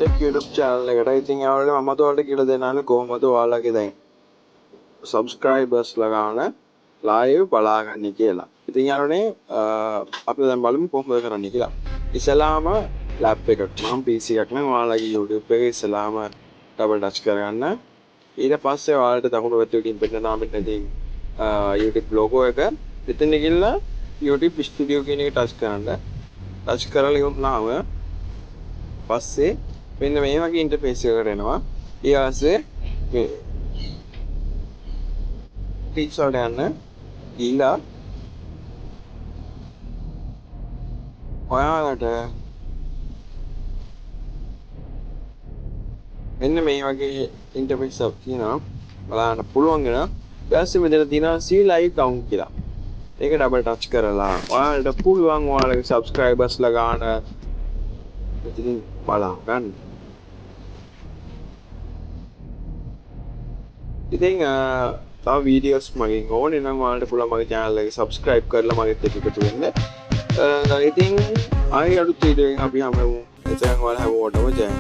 Tech YouTube channel එකට. ඉතින් ඒ වගේ මම ඔයාලට කියලා දෙන්නම් කොහොමද ඔයාලගේ දැන් subscribers ලා ගන්න live බලාගන්නේ කියලා. ඉතින් යාළුවනේ අපි දැන් බලමු කොහොමද කරන්නේ කියලා. ඉස්සලාම lap එකක් මම PC එකක් නම් ඔයාලගේ YouTube එකේ ඉස්සලාම double touch කරගන්න. ඊට පස්සේ ඔයාලට දකුණු පැත්තකින් පෙන්නනවා මෙන්න ඉතින් YouTube logo එක. එතන ගිහලා YouTube studio කියන එක touch කරන්න. touch කරලා ඉවරනාම පස්සේ මෙන්න මේ වගේ ඉන්ටර්ෆේස් එකකට එනවා. ඊපස්සේ මේ ටික්ස් වලට යන්න ගිහලා ඔයාලට මෙන්න මේ වගේ ඉන්ටර්ෆේස් එකක් තියෙනවා. බලන්න පුළුවන් වෙනවා. ඊපස්සේ මෙතන තියෙනවා see live count කියලා. ඒක ඩබල් ටච් කරලා ඔයාලට පුළුවන් ඔයාලගේ subscribers ලා ගන්න ඉතින් බලන්න. ඉතින් තව වීඩියෝස් මගෙන් ඕනේ නම් ඔයාලට පුළුවන් මගේ channel එක subscribe කරලා මගෙත් එක්ක එකතු වෙන්න. ඉතින් ආයෙ අලුත් වීඩියෝ එකකින් අපි හමු. එතෙන් ඔයාලා හැමෝටම ජය